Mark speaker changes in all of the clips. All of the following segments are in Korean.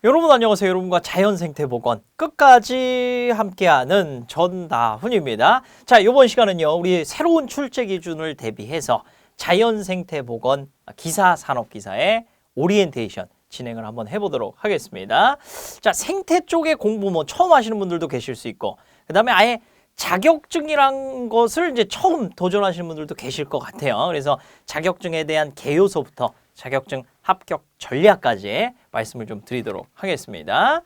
Speaker 1: 여러분 안녕하세요. 여러분과 자연생태보건 끝까지 함께하는 전다훈입니다. 자, 이번 시간은요. 우리 새로운 출제 기준을 대비해서 자연생태보건 기사산업기사의 오리엔테이션 진행을 한번 해보도록 하겠습니다. 자, 생태 쪽의 공부 뭐 처음 하시는 분들도 계실 수 있고 그 다음에 아예 자격증이란 것을 이제 처음 도전하시는 분들도 계실 것 같아요. 그래서 자격증에 대한 개요소부터 자격증 합격 전략까지 말씀을 좀 드리도록 하겠습니다.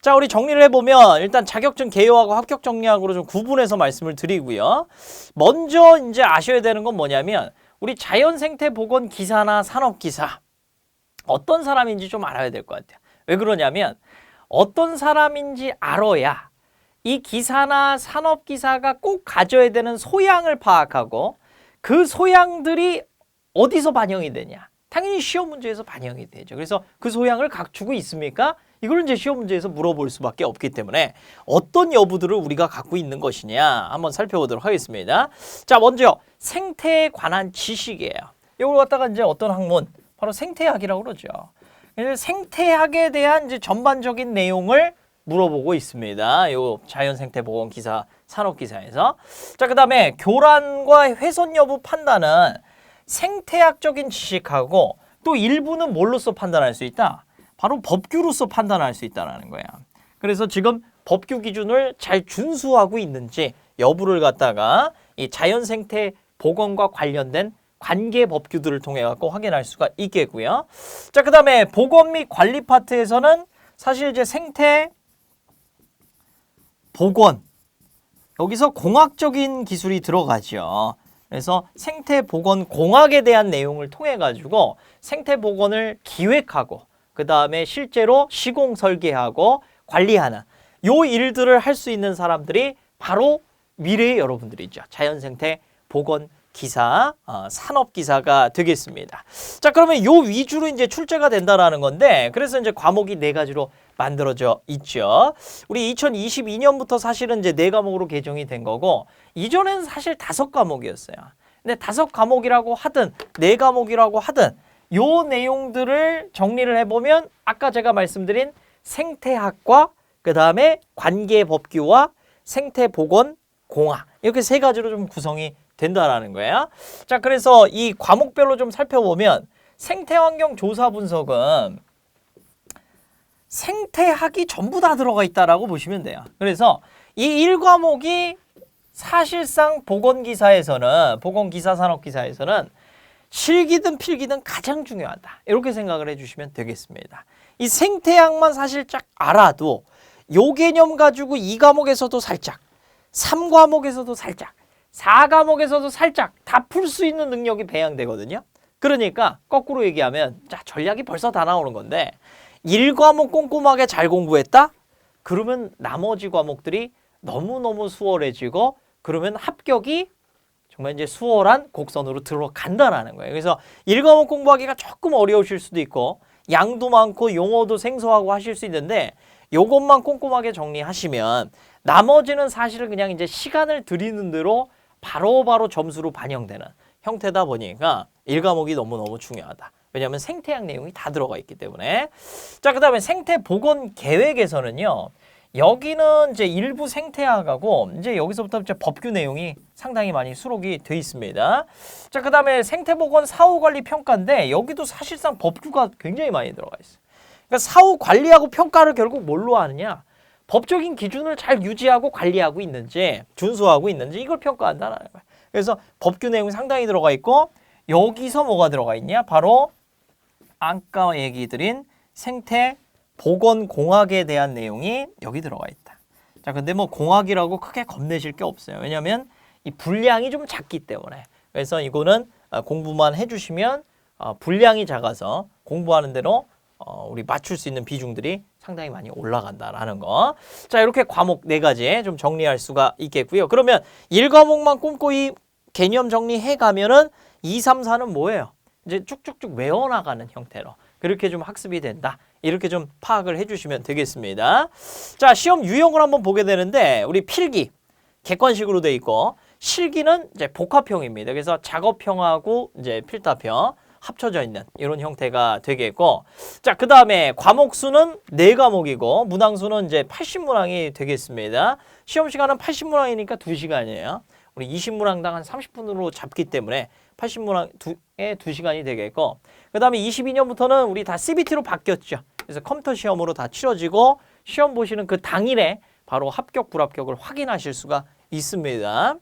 Speaker 1: 자, 우리 정리를 해보면 일단 자격증 개요하고 합격 전략으로 좀 구분해서 말씀을 드리고요. 먼저 이제 아셔야 되는 건 뭐냐면 우리 자연생태보건 기사나 산업기사 어떤 사람인지 좀 알아야 될 것 같아요. 왜 그러냐면 어떤 사람인지 알아야 이 기사나 산업기사가 꼭 가져야 되는 소양을 파악하고 그 소양들이 어디서 반영이 되냐. 당연히 시험 문제에서 반영이 되죠. 그래서 그 소양을 갖추고 있습니까? 이걸 이제 시험 문제에서 물어볼 수밖에 없기 때문에 어떤 여부들을 우리가 갖고 있는 것이냐 한번 살펴보도록 하겠습니다. 자, 먼저 생태에 관한 지식이에요. 이걸 갖다가 이제 어떤 학문, 바로 생태학이라고 그러죠. 그래서 생태학에 대한 이제 전반적인 내용을 물어보고 있습니다. 요 자연생태보건 기사, 산업기사에서. 자, 그 다음에 교란과 훼손 여부 판단은 생태학적인 지식하고 또 일부는 뭘로써 판단할 수 있다? 바로 법규로서 판단할 수 있다는 거야. 그래서 지금 법규 기준을 잘 준수하고 있는지 여부를 갖다가 이 자연생태 보건과 관련된 관계 법규들을 통해 갖고 확인할 수가 있겠고요. 자, 그 다음에 보건 및 관리 파트에서는 사실 이제 생태 보건 여기서 공학적인 기술이 들어가죠. 그래서 생태보건공학에 대한 내용을 통해 가지고 생태보건을 기획하고 그 다음에 실제로 시공 설계하고 관리하는 요 일들을 할 수 있는 사람들이 바로 미래의 여러분들이죠. 자연생태보건 기사, 산업기사가 되겠습니다. 자, 그러면 요 위주로 이제 출제가 된다라는 건데 그래서 이제 과목이 네 가지로 만들어져 있죠. 우리 2022년부터 사실은 이제 4과목으로 개정이 된 거고 이전에는 사실 5과목이었어요. 근데 5과목이라고 하든 4과목이라고 하든 요 내용들을 정리를 해보면 아까 제가 말씀드린 생태학과 그 다음에 관계법규와 생태보건공학 이렇게 3가지로 좀 구성이 된다라는 거예요. 자, 그래서 이 과목별로 좀 살펴보면 생태환경 조사 분석은 생태학이 전부 다 들어가 있다라고 보시면 돼요. 그래서 이 1과목이 사실상 보건기사에서는 보건기사 산업기사에서는 실기든 필기든 가장 중요하다. 이렇게 생각을 해주시면 되겠습니다. 이 생태학만 사실 쫙 알아도 요 개념 가지고 2과목에서도 살짝 3과목에서도 살짝 4과목에서도 살짝 다 풀 수 있는 능력이 배양되거든요. 그러니까 거꾸로 얘기하면 자, 전략이 벌써 다 나오는 건데 1과목 꼼꼼하게 잘 공부했다? 그러면 나머지 과목들이 너무너무 수월해지고 그러면 합격이 정말 이제 수월한 곡선으로 들어간다라는 거예요. 그래서 1과목 공부하기가 조금 어려우실 수도 있고 양도 많고 용어도 생소하고 하실 수 있는데 요것만 꼼꼼하게 정리하시면 나머지는 사실은 그냥 이제 시간을 들이는 대로 바로바로 점수로 반영되는 형태다 보니까 1과목이 너무너무 중요하다. 왜냐하면 생태학 내용이 다 들어가 있기 때문에. 자, 그 다음에 생태보건 계획에서는요. 여기는 이제 일부 생태학하고 이제 여기서부터 이제 법규 내용이 상당히 많이 수록이 돼 있습니다. 자, 그 다음에 생태보건 사후관리 평가인데 여기도 사실상 법규가 굉장히 많이 들어가 있어요. 그러니까 사후 관리하고 평가를 결국 뭘로 하느냐? 법적인 기준을 잘 유지하고 관리하고 있는지 준수하고 있는지 이걸 평가한다는 거예요. 그래서 법규 내용이 상당히 들어가 있고 여기서 뭐가 들어가 있냐? 바로 아까 얘기 드린 생태보건공학에 대한 내용이 여기 들어가 있다. 자, 근데 뭐 공학이라고 크게 겁내실 게 없어요. 왜냐하면 이 분량이 좀 작기 때문에. 그래서 이거는 공부만 해주시면 분량이 작아서 공부하는 대로 우리 맞출 수 있는 비중들이 상당히 많이 올라간다라는 거. 자, 이렇게 과목 4가지 좀 정리할 수가 있겠고요. 그러면 1과목만 꼼꼼히 개념 정리해 가면은 2, 3, 4는 뭐예요? 이제 쭉쭉쭉 외워나가는 형태로 그렇게 좀 학습이 된다. 이렇게 좀 파악을 해주시면 되겠습니다. 자, 시험 유형을 한번 보게 되는데 우리 필기 객관식으로 돼 있고 실기는 이제 복합형입니다. 그래서 작업형하고 이제 필답형 합쳐져 있는 이런 형태가 되겠고, 자, 그 다음에 과목 수는 4과목이고 문항 수는 이제 80문항이 되겠습니다. 시험 시간은 80문항이니까 2시간이에요. 우리 20문항당 한 30분으로 잡기 때문에 80문항에 2시간이 되겠고, 그 다음에 22년부터는 우리 다 CBT로 바뀌었죠. 그래서 컴퓨터 시험으로 다 치러지고 시험 보시는 그 당일에 바로 합격, 불합격을 확인하실 수가 있습니다.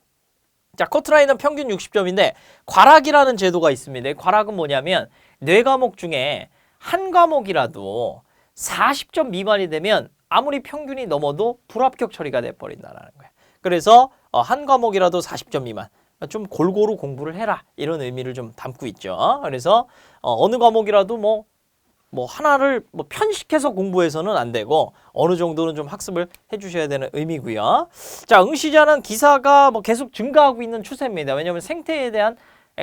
Speaker 1: 자, 커트라인은 평균 60점인데 과락이라는 제도가 있습니다. 과락은 뭐냐면 4과목 중에 한 과목이라도 40점 미만이 되면 아무리 평균이 넘어도 불합격 처리가 돼버린다는 거예요. 그래서 한 과목이라도 40점 미만, 좀 골고루 공부를 해라, 이런 의미를 좀 담고 있죠. 그래서 어느 과목이라도 뭐 하나를 편식해서 공부해서는 안 되고 어느 정도는 좀 학습을 해주셔야 되는 의미고요. 자, 응시자는 기사가 계속 증가하고 있는 추세입니다. 왜냐하면 생태에 대한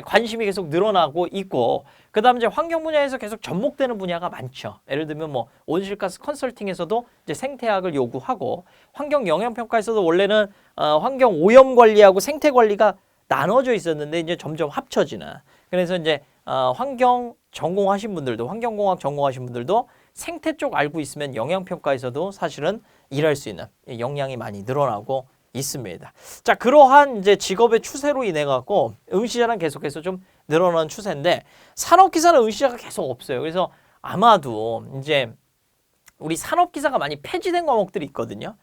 Speaker 1: 관심이 계속 늘어나고 있고, 그 다음 이제 환경 분야에서 계속 접목되는 분야가 많죠. 예를 들면 온실가스 컨설팅에서도 이제 생태학을 요구하고, 환경 영향평가에서도 원래는 환경 오염 관리하고 생태 관리가 나눠져 있었는데 이제 점점 합쳐지는. 그래서 이제 환경 전공하신 분들도, 환경공학 전공하신 분들도 생태 쪽 알고 있으면 영양평가에서도 사실은 일할 수 있는 역량이 많이 늘어나고 있습니다. 자, 그러한 이제 직업의 추세로 인해 갖고 응시자는 계속해서 좀 늘어나는 추세인데, 산업기사는 응시자가 계속 없어요. 그래서 아마도 이제 우리 산업기사가 많이 폐지된 과목들이 있거든요.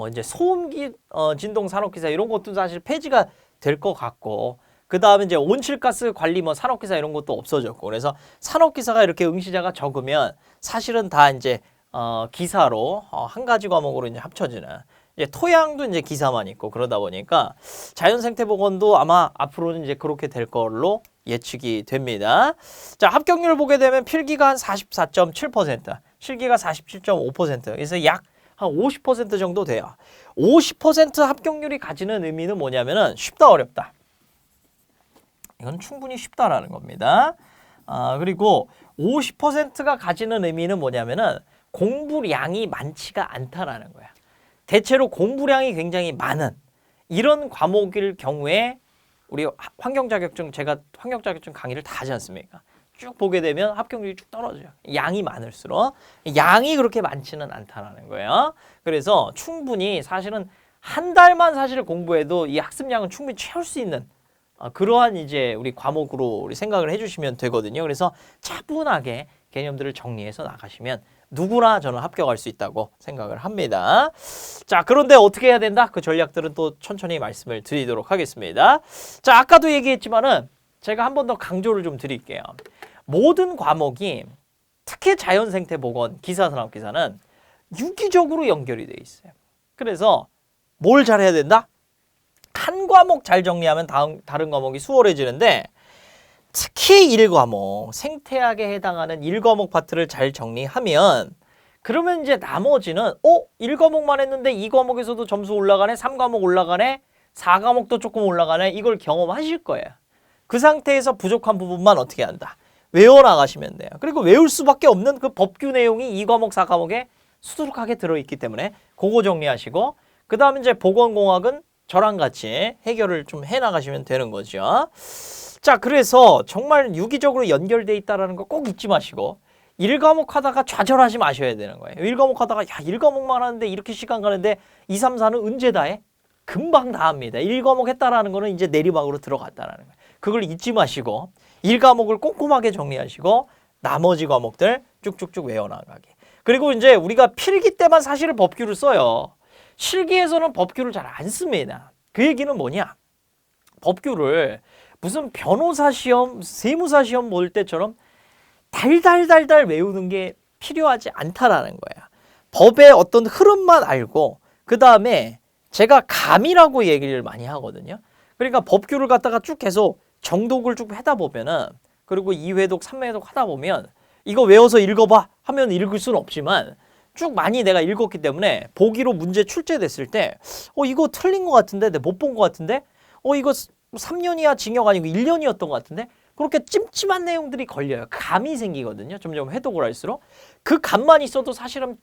Speaker 1: 이제 소음기 진동 산업기사 이런 것도 사실 폐지가 될 것 같고, 그 다음에 이제 온실가스 관리 산업기사 이런 것도 없어졌고, 그래서 산업기사가 이렇게 응시자가 적으면 사실은 다 이제 기사로 한 가지 과목으로 이제 합쳐지는, 이제 토양도 이제 기사만 있고, 그러다 보니까 자연생태보건도 아마 앞으로는 이제 그렇게 될 걸로 예측이 됩니다. 자, 합격률 보게 되면 필기가 한 44.7%, 실기가 47.5%, 그래서 약 한 50% 정도 돼요. 50% 합격률이 가지는 의미는 뭐냐면은 쉽다, 어렵다. 이건 충분히 쉽다라는 겁니다. 그리고 50%가 가지는 의미는 뭐냐면은 공부량이 많지가 않다라는 거야. 대체로 공부량이 굉장히 많은 이런 과목일 경우에 우리 환경자격증, 제가 환경자격증 강의를 다 하지 않습니까? 쭉 보게 되면 합격률이 쭉 떨어져요. 양이 많을수록. 양이 그렇게 많지는 않다라는 거예요. 그래서 충분히 사실은 한 달만 사실 공부해도 이 학습량은 충분히 채울 수 있는 그러한 이제 우리 과목으로 우리 생각을 해주시면 되거든요. 그래서 차분하게 개념들을 정리해서 나가시면 누구나 저는 합격할 수 있다고 생각을 합니다. 자, 그런데 어떻게 해야 된다? 그 전략들은 또 천천히 말씀을 드리도록 하겠습니다. 자, 아까도 얘기했지만은 제가 한 번 더 강조를 좀 드릴게요. 모든 과목이, 특히 자연생태보건, 기사산업기사는 유기적으로 연결이 돼 있어요. 그래서 뭘 잘해야 된다? 한 과목 잘 정리하면 다른 과목이 수월해지는데, 특히 1과목, 생태학에 해당하는 1과목 파트를 잘 정리하면, 그러면 이제 나머지는 1과목만 했는데 2과목에서도 점수 올라가네, 3과목 올라가네, 4과목도 조금 올라가네, 이걸 경험하실 거예요. 그 상태에서 부족한 부분만 어떻게 한다? 외워나가시면 돼요. 그리고 외울 수밖에 없는 그 법규 내용이 2과목, 4과목에 수두룩하게 들어있기 때문에 그거 정리하시고, 그 다음에 이제 보건공학은 저랑 같이 해결을 좀 해나가시면 되는 거죠. 자, 그래서 정말 유기적으로 연결돼 있다는 거 꼭 잊지 마시고, 1과목 하다가 좌절하지 마셔야 되는 거예요. 1과목 하다가 1과목만 하는데 이렇게 시간 가는데 2, 3, 4는 언제 다 해? 금방 다 합니다. 1과목 했다라는 거는 이제 내리막으로 들어갔다라는 거예요. 그걸 잊지 마시고 1과목을 꼼꼼하게 정리하시고 나머지 과목들 쭉쭉쭉 외워나가기. 그리고 이제 우리가 필기 때만 사실은 법규를 써요. 실기에서는 법규를 잘 안 씁니다. 그 얘기는 뭐냐? 법규를 무슨 변호사 시험, 세무사 시험 볼 때처럼 달달달달 외우는 게 필요하지 않다라는 거야. 법의 어떤 흐름만 알고, 그 다음에 제가 감이라고 얘기를 많이 하거든요. 그러니까 법규를 갖다가 쭉 계속 정독을 쭉 하다 보면은, 그리고 2회독, 3회독 하다 보면 이거 외워서 읽어봐 하면 읽을 수는 없지만 쭉 많이 내가 읽었기 때문에 보기로 문제 출제됐을 때 이거 틀린 것 같은데, 내가 못 본 것 같은데, 이거 3년이야 징역 아니고 1년이었던 것 같은데, 그렇게 찜찜한 내용들이 걸려요. 감이 생기거든요. 점점 회독을 할수록. 그 감만 있어도 사실은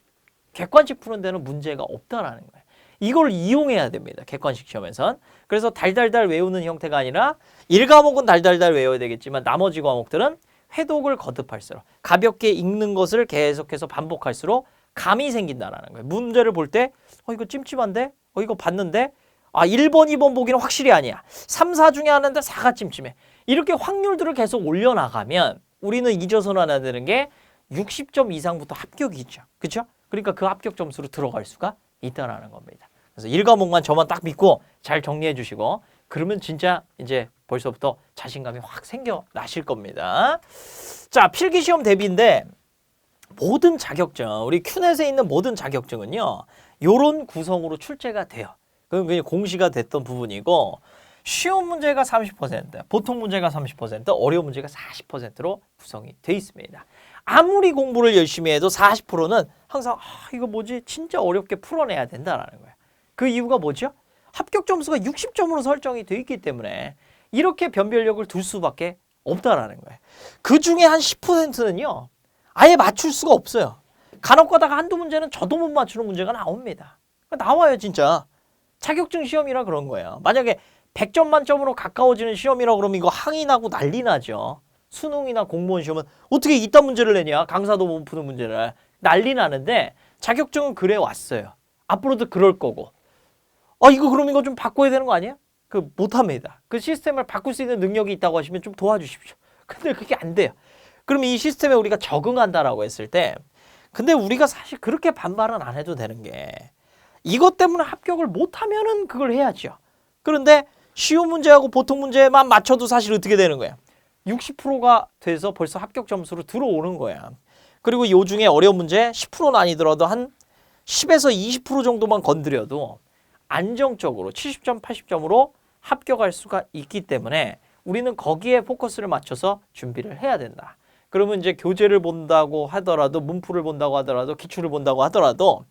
Speaker 1: 객관식 푸는 데는 문제가 없다라는 거예요. 이걸 이용해야 됩니다. 객관식 시험에선. 그래서 달달달 외우는 형태가 아니라 1과목은 달달달 외워야 되겠지만 나머지 과목들은 회독을 거듭할수록 가볍게 읽는 것을 계속해서 반복할수록 감이 생긴다라는 거예요. 문제를 볼 때 이거 찜찜한데? 이거 봤는데? 1번, 2번 보기는 확실히 아니야. 3, 4 중에 하나인데 4가 찜찜해. 이렇게 확률들을 계속 올려나가면 우리는 잊어서는 되는 게 60점 이상부터 합격이 있죠. 그렇죠? 그러니까 그 합격 점수로 들어갈 수가 있다라는 겁니다. 그래서 1과목만 저만 딱 믿고 잘 정리해 주시고 그러면 진짜 이제 벌써부터 자신감이 확 생겨나실 겁니다. 자, 필기시험 대비인데 모든 자격증, 우리 큐넷에 있는 모든 자격증은요. 요런 구성으로 출제가 돼요. 그럼 그냥 공시가 됐던 부분이고 쉬운 문제가 30%, 보통 문제가 30%, 어려운 문제가 40%로 구성이 돼 있습니다. 아무리 공부를 열심히 해도 40%는 항상 이거 뭐지? 진짜 어렵게 풀어내야 된다라는 거예요. 그 이유가 뭐죠? 합격 점수가 60점으로 설정이 돼 있기 때문에 이렇게 변별력을 둘 수밖에 없다라는 거예요. 그 중에 한 10%는요. 아예 맞출 수가 없어요. 간혹 가다가 한두 문제는 저도 못 맞추는 문제가 나옵니다. 나와요 진짜. 자격증 시험이라 그런 거예요. 만약에 100점 만점으로 가까워지는 시험이라 그러면 이거 항의 나고 난리 나죠. 수능이나 공무원 시험은 어떻게 이딴 문제를 내냐. 강사도 못 푸는 문제를. 난리 나는데 자격증은 그래 왔어요. 앞으로도 그럴 거고. 이거 그럼 이거 좀 바꿔야 되는 거 아니에요? 못합니다. 그 시스템을 바꿀 수 있는 능력이 있다고 하시면 좀 도와주십시오. 근데 그게 안 돼요. 그럼 이 시스템에 우리가 적응한다라고 했을 때 근데 우리가 사실 그렇게 반발은 안 해도 되는 게 이것 때문에 합격을 못하면은 그걸 해야죠. 그런데 쉬운 문제하고 보통 문제만 맞춰도 사실 어떻게 되는 거예요? 60%가 돼서 벌써 합격 점수로 들어오는 거야. 그리고 요 중에 어려운 문제 10%는 아니더라도 한 10에서 20% 정도만 건드려도 안정적으로 70점, 80점으로 합격할 수가 있기 때문에 우리는 거기에 포커스를 맞춰서 준비를 해야 된다. 그러면 이제 교재를 본다고 하더라도 문풀을 본다고 하더라도 기출을 본다고 하더라도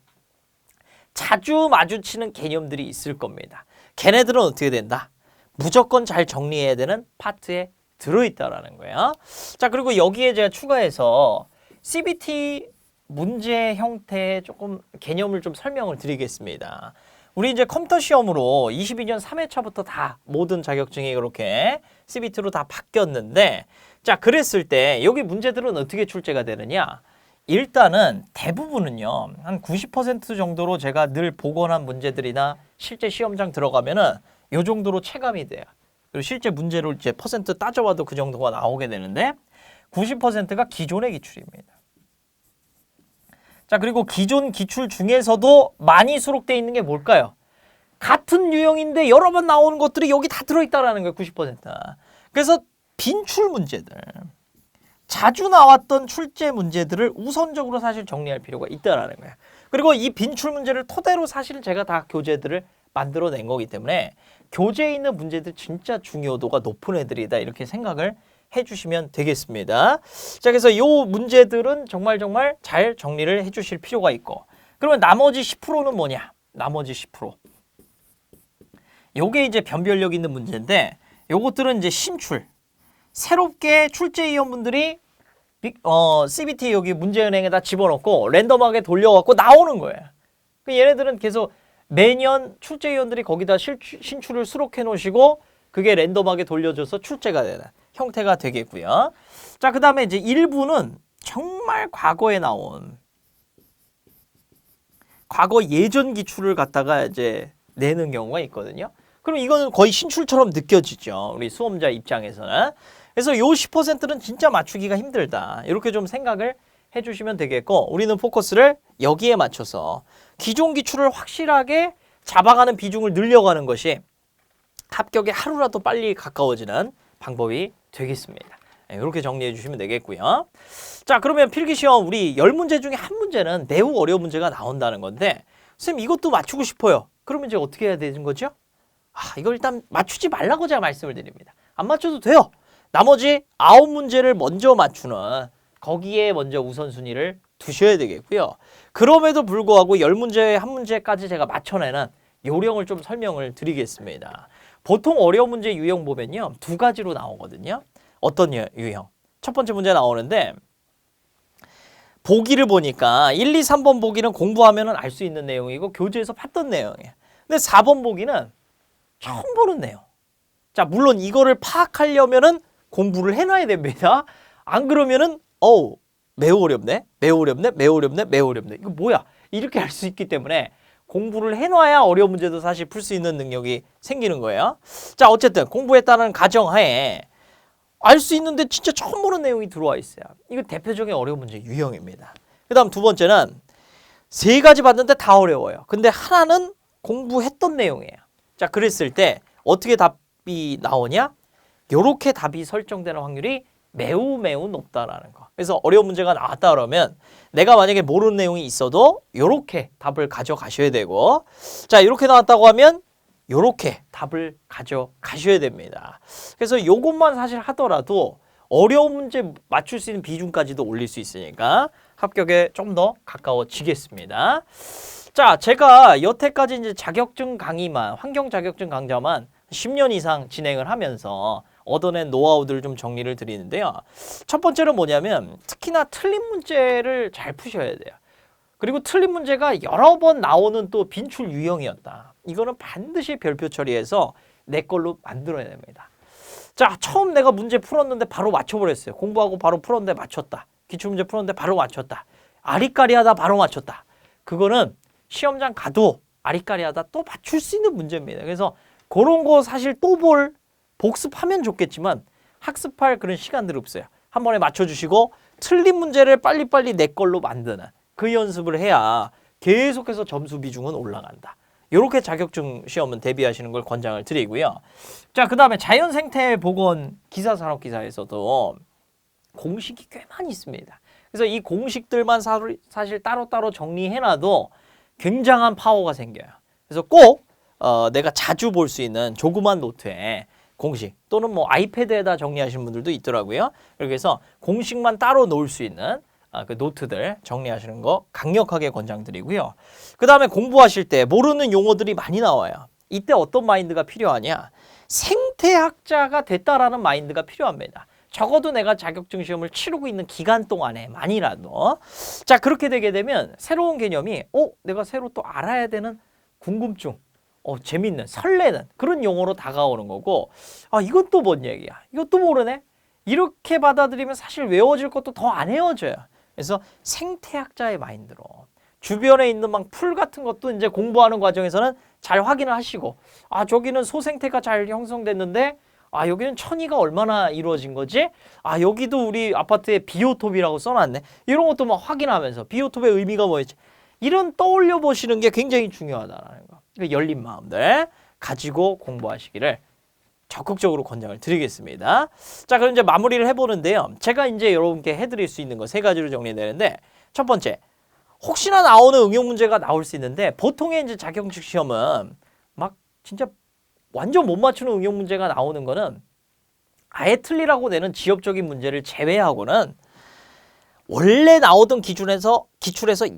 Speaker 1: 자주 마주치는 개념들이 있을 겁니다. 걔네들은 어떻게 된다? 무조건 잘 정리해야 되는 파트에 들어있다라는 거예요. 자, 그리고 여기에 제가 추가해서 CBT 문제 형태의 조금 개념을 좀 설명을 드리겠습니다. 우리 이제 컴퓨터 시험으로 22년 3회차부터 다 모든 자격증이 그렇게 CBT로 다 바뀌었는데 자, 그랬을 때 여기 문제들은 어떻게 출제가 되느냐? 일단은 대부분은요. 한 90% 정도로 제가 늘 복원한 문제들이나 실제 시험장 들어가면은 요 정도로 체감이 돼요. 그리고 실제 문제로 이제 퍼센트 따져봐도 그 정도가 나오게 되는데 90%가 기존의 기출입니다. 자, 그리고 기존 기출 중에서도 많이 수록되어 있는 게 뭘까요? 같은 유형인데 여러 번 나오는 것들이 여기 다 들어있다라는 거예요. 90%. 그래서 빈출 문제들, 자주 나왔던 출제 문제들을 우선적으로 사실 정리할 필요가 있다라는 거예요. 그리고 이 빈출 문제를 토대로 사실 제가 다 교재들을 만들어낸 거기 때문에 교재에 있는 문제들 진짜 중요도가 높은 애들이다 이렇게 생각을 해주시면 되겠습니다. 자, 그래서 이 문제들은 정말 잘 정리를 해주실 필요가 있고 그러면 나머지 10%는 뭐냐? 나머지 10%. 요게 이제 변별력 있는 문제인데 요것들은 이제 신출. 새롭게 출제위원분들이 CBT 여기 문제은행에다 집어넣고 랜덤하게 돌려갖고 나오는 거예요. 얘네들은 계속 매년 출제위원들이 거기다 신출을 수록해 놓으시고 그게 랜덤하게 돌려줘서 출제가 되는 형태가 되겠고요. 자, 그 다음에 이제 일부는 정말 과거에 나온 과거 예전 기출을 갖다가 이제 내는 경우가 있거든요. 그럼 이거는 거의 신출처럼 느껴지죠. 우리 수험자 입장에서는. 그래서 요 10%는 진짜 맞추기가 힘들다. 이렇게 좀 생각을 해주시면 되겠고 우리는 포커스를 여기에 맞춰서 기존 기출을 확실하게 잡아가는 비중을 늘려가는 것이 합격에 하루라도 빨리 가까워지는 방법이 되겠습니다. 이렇게 정리해 주시면 되겠고요. 자, 그러면 필기시험 우리 10문제 중에 한 문제는 매우 어려운 문제가 나온다는 건데 선생님 이것도 맞추고 싶어요. 그러면 이제 어떻게 해야 되는 거죠? 이걸 일단 맞추지 말라고 제가 말씀을 드립니다. 안 맞춰도 돼요. 나머지 9문제를 먼저 맞추는 거기에 먼저 우선순위를 두셔야 되겠고요. 그럼에도 불구하고 10문제에 한 문제까지 제가 맞춰내는 요령을 좀 설명을 드리겠습니다. 보통 어려운 문제 유형 보면요. 두 가지로 나오거든요. 어떤 유형? 첫 번째 문제 나오는데 보기를 보니까 1, 2, 3번 보기는 공부하면 알 수 있는 내용이고 교재에서 봤던 내용이에요. 근데 4번 보기는 처음 보는 내용. 자, 물론 이거를 파악하려면은 공부를 해놔야 됩니다. 안 그러면은 어우 매우 어렵네, 매우 어렵네, 매우 어렵네, 매우 어렵네. 이거 뭐야? 이렇게 할 수 있기 때문에 공부를 해놔야 어려운 문제도 사실 풀 수 있는 능력이 생기는 거예요. 자, 어쨌든 공부했다는 가정하에 알 수 있는데 진짜 처음 보는 내용이 들어와 있어요. 이거 대표적인 어려운 문제 유형입니다. 그 다음 두 번째는 세 가지 봤는데 다 어려워요. 근데 하나는 공부했던 내용이에요. 자, 그랬을 때 어떻게 답이 나오냐? 요렇게 답이 설정되는 확률이 매우 매우 높다라는 거. 그래서 어려운 문제가 나왔다 그러면 내가 만약에 모르는 내용이 있어도 요렇게 답을 가져가셔야 되고, 자, 이렇게 나왔다고 하면 요렇게 답을 가져가셔야 됩니다. 그래서 요것만 사실 하더라도 어려운 문제 맞출 수 있는 비중까지도 올릴 수 있으니까 합격에 좀 더 가까워지겠습니다. 자, 제가 여태까지 이제 자격증 강의만, 환경 자격증 강좌만 10년 이상 진행을 하면서 얻어낸 노하우들을 좀 정리를 드리는데요. 첫 번째는 뭐냐면 특히나 틀린 문제를 잘 푸셔야 돼요. 그리고 틀린 문제가 여러 번 나오는 또 빈출 유형이었다. 이거는 반드시 별표 처리해서 내 걸로 만들어야 됩니다. 자, 처음 내가 문제 풀었는데 바로 맞춰버렸어요. 공부하고 바로 풀었는데 맞췄다. 기출문제 풀었는데 바로 맞췄다. 아리까리하다 바로 맞췄다. 그거는 시험장 가도 아리까리하다 또 맞출 수 있는 문제입니다. 그래서 그런 거 사실 또 복습하면 좋겠지만 학습할 그런 시간들이 없어요. 한 번에 맞춰주시고 틀린 문제를 빨리빨리 내 걸로 만드는 그 연습을 해야 계속해서 점수 비중은 올라간다. 이렇게 자격증 시험은 대비하시는 걸 권장을 드리고요. 자, 그 다음에 자연생태보건 기사산업기사에서도 공식이 꽤 많이 있습니다. 그래서 이 공식들만 사실 따로따로 정리해놔도 굉장한 파워가 생겨요. 그래서 꼭 내가 자주 볼 수 있는 조그만 노트에 공식 또는 뭐 아이패드에다 정리하시는 분들도 있더라고요. 그래서 공식만 따로 놓을 수 있는 그 노트들 정리하시는 거 강력하게 권장드리고요. 그 다음에 공부하실 때 모르는 용어들이 많이 나와요. 이때 어떤 마인드가 필요하냐? 생태학자가 됐다라는 마인드가 필요합니다. 적어도 내가 자격증 시험을 치르고 있는 기간 동안에만이라도. 자, 그렇게 되게 되면 새로운 개념이 내가 새로 또 알아야 되는 궁금증, 재밌는, 설레는 그런 용어로 다가오는 거고, 이건 또 뭔 얘기야? 이것도 모르네? 이렇게 받아들이면 사실 외워질 것도 더 안 외워져요. 그래서 생태학자의 마인드로 주변에 있는 막 풀 같은 것도 이제 공부하는 과정에서는 잘 확인을 하시고, 저기는 소생태가 잘 형성됐는데 여기는 천이가 얼마나 이루어진 거지? 여기도 우리 아파트에 비오톱이라고 써놨네. 이런 것도 막 확인하면서 비오톱의 의미가 뭐였지? 이런 떠올려 보시는 게 굉장히 중요하다는 거. 열린 마음들 가지고 공부하시기를 적극적으로 권장을 드리겠습니다. 자, 그럼 이제 마무리를 해보는데요. 제가 이제 여러분께 해드릴 수 있는 거 세 가지로 정리되는데, 첫 번째, 혹시나 나오는 응용 문제가 나올 수 있는데 보통의 이제 자격증 시험은 막 진짜 완전 못 맞추는 응용 문제가 나오는 거는 아예 틀리라고 내는 지엽적인 문제를 제외하고는 원래 나오던 기출에서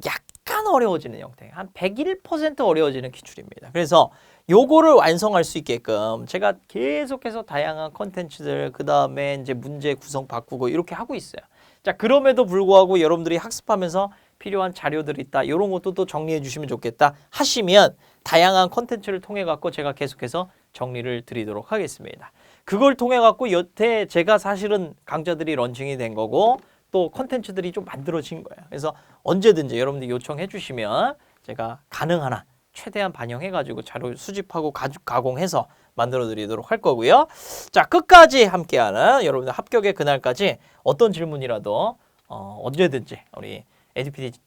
Speaker 1: 약간 어려워지는 형태, 한 101% 어려워지는 기출입니다. 그래서 요거를 완성할 수 있게끔 제가 계속해서 다양한 컨텐츠들, 그 다음에 이제 문제 구성 바꾸고 이렇게 하고 있어요. 자, 그럼에도 불구하고 여러분들이 학습하면서 필요한 자료들이 있다, 이런 것도 또 정리해 주시면 좋겠다 하시면 다양한 컨텐츠를 통해 갖고 제가 계속해서 정리를 드리도록 하겠습니다. 그걸 통해 갖고 여태 제가 사실은 강좌들이 런칭이 된 거고 또 컨텐츠들이 좀 만들어진 거예요. 그래서 언제든지 여러분들이 요청해 주시면 제가 가능한 한 최대한 반영해가지고 자료 수집하고 가공해서 만들어 드리도록 할 거고요. 자, 끝까지 함께하는 여러분들 합격의 그날까지 어떤 질문이라도 언제든지 우리 에듀피디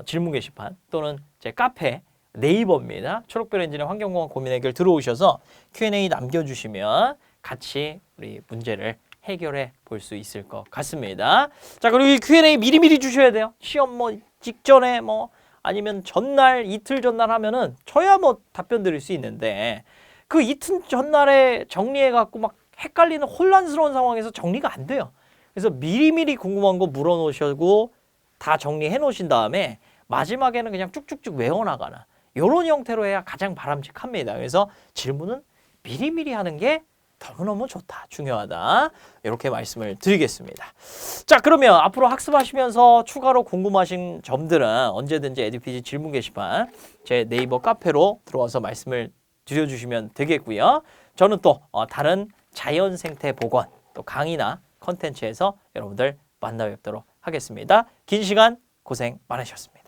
Speaker 1: 질문 게시판 또는 제 카페 네이버입니다. 초록별 엔진의 환경공학 고민 해결 들어오셔서 Q&A 남겨주시면 같이 우리 문제를 해결해 볼 수 있을 것 같습니다. 자, 그리고 이 Q&A 미리미리 주셔야 돼요. 시험 직전에 아니면 전날, 이틀 전날 하면은 저야 답변 드릴 수 있는데 그 이틀 전날에 정리해 갖고 막 헷갈리는 혼란스러운 상황에서 정리가 안 돼요. 그래서 미리미리 궁금한 거 물어 놓으시고 다 정리해 놓으신 다음에 마지막에는 그냥 쭉쭉쭉 외워나가는 이런 형태로 해야 가장 바람직합니다. 그래서 질문은 미리미리 하는 게 너무너무 좋다, 중요하다, 이렇게 말씀을 드리겠습니다. 자, 그러면 앞으로 학습하시면서 추가로 궁금하신 점들은 언제든지 에듀피지 질문 게시판 제 네이버 카페로 들어와서 말씀을 드려주시면 되겠고요. 저는 또 다른 자연생태보건 또 강의나 컨텐츠에서 여러분들 만나 뵙도록 하겠습니다. 긴 시간 고생 많으셨습니다.